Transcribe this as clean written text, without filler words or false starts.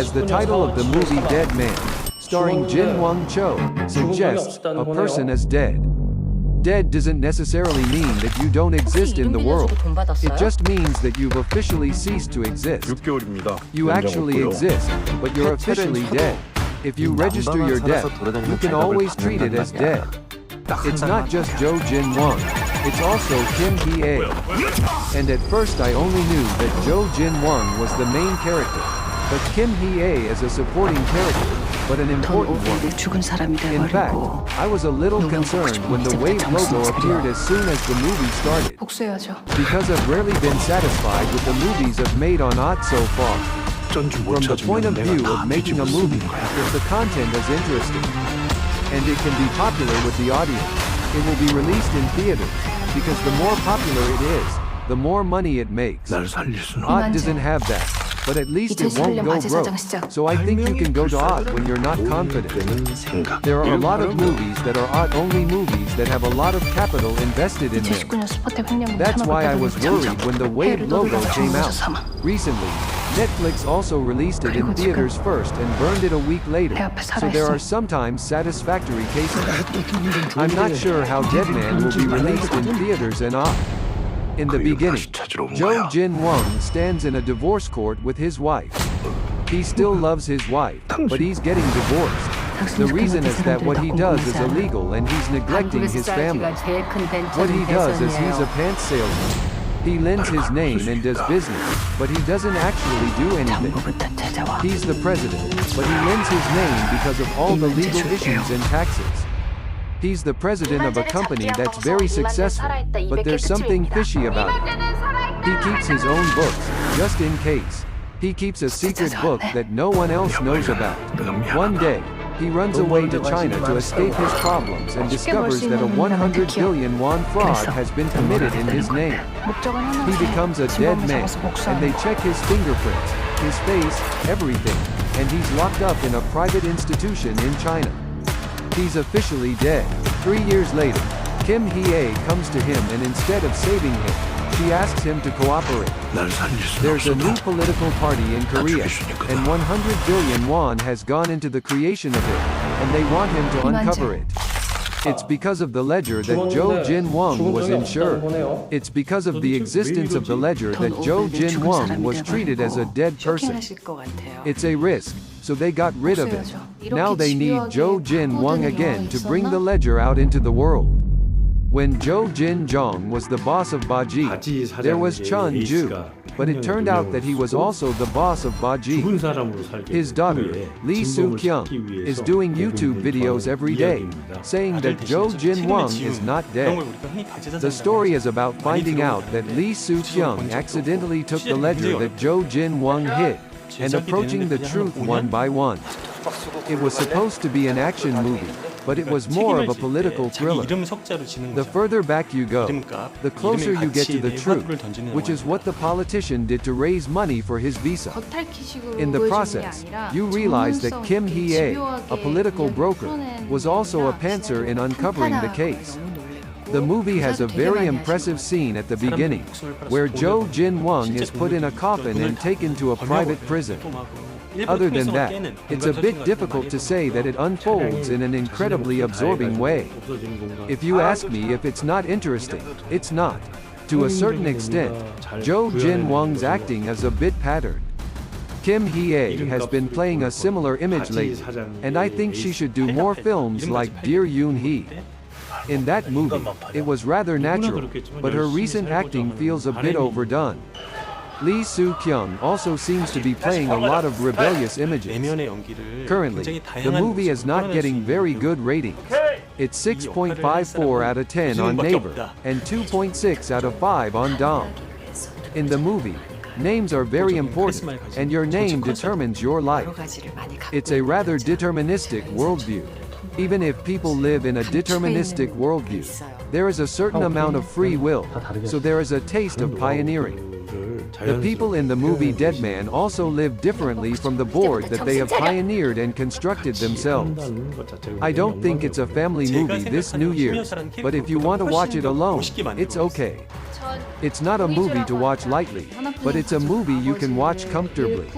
As the title of the movie Dead Man, starring Jin Wong Cho, suggests, a person is dead. Dead doesn't necessarily mean that you don't exist in the world. It just means that you've officially ceased to exist. 6개월입니다. You actually exist, but you're officially dead. If you register your death, you can always treat it as dead. It's not just Jo Jin Won, it's also Kim Hee-ae. And at first I only knew that Jo Jin Won was the main character, but Kim Hee-ae is a supporting character, but an important one. In fact, I was a little concerned when the Wave logo appeared as soon as the movie started, because I've rarely been satisfied with the movies I've made on art so far. From the point of view of making a movie, if the content is interesting, and it can be popular with the audience, it will be released in theaters, because the more popular it is, the more money it makes. Art doesn't have that, but at least it won't go broke, so I think you can go to art when you're not confident. There are a lot of movies that are art-only movies that have a lot of capital invested in them. That's why I was worried when the Wave logo came out. Recently, Netflix also released it in theaters first and burned it a week later, so there are sometimes satisfactory cases. I'm not sure how Dead Man will be released in theaters and art. In the beginning, Jo Jin Won stands in a divorce court with his wife. He still loves his wife, but he's getting divorced. The reason is that what he does is illegal and he's neglecting his family. What he does is he's a pants salesman. He lends his name and does business, but he doesn't actually do anything. He's the president, but he lends his name because of all the legal issues and taxes. He's the president of a company that's very successful, but there's something fishy about it. He keeps his own books, just in case. He keeps a secret book that no one else knows about. One day, he runs away to China to escape his problems and discovers that a 100 billion won fraud has been committed in his name. He becomes a dead man, and they check his fingerprints, his face, everything, and he's locked up in a private institution in China. He's officially dead. 3 years later, Kim Hee-ae comes to him and instead of saving him, she asks him to cooperate. There's a new political party in Korea, and 100 billion won has gone into the creation of it, and they want him to uncover it. It's because of the ledger that Jo Jin Won was insured. It's because of the existence of the ledger that Jo Jin Won was treated as a dead person. It's a risk, so they got rid of it. Now they need Jo Jin Won again to bring the ledger out into the world. When Jo Jin Jong was the boss of Baji, there was Chun Ju, but it turned out that he was also the boss of Baji. His daughter, Lee Soo-kyung, is doing YouTube videos every day, saying that Jo Jin Won is not dead. The story is about finding out that Lee Soo-kyung accidentally took the ledger that Jo Jin Won hid, and approaching the truth one by one. It was supposed to be an action movie, but it was more of a political thriller. The further back you go, the closer you get to the truth, which is what the politician did to raise money for his visa. In the process, you realize that Kim Hee-ae, a political broker, was also a pantser in uncovering the case. The movie has a very impressive scene at the beginning, where Jo Jin Won is put in a coffin and taken to a private prison. Other than that, it's a bit difficult to say that it unfolds in an incredibly absorbing way. If you ask me if it's not interesting, it's not. To a certain extent, Jo Jin Won's acting is a bit patterned. Kim Hee-ae has been playing a similar image lately, and I think she should do more films like Dear Yoon-hee. In that movie, it was rather natural, but her recent acting feels a bit overdone. Lee Soo-kyung also seems to be playing a lot of rebellious images. Currently, the movie is not getting very good ratings. It's 6.54 out of 10 on Naver, and 2.6 out of 5 on Dom. In the movie, names are very important, and your name determines your life. It's a rather deterministic worldview. Even if people live in a deterministic worldview, there is a certain amount of free will, so there is a taste of pioneering. The people in the movie Dead Man also live differently from the board that they have pioneered and constructed themselves. I don't think it's a family movie this New Year's, but if you want to watch it alone, it's okay. It's not a movie to watch lightly, but it's a movie you can watch comfortably.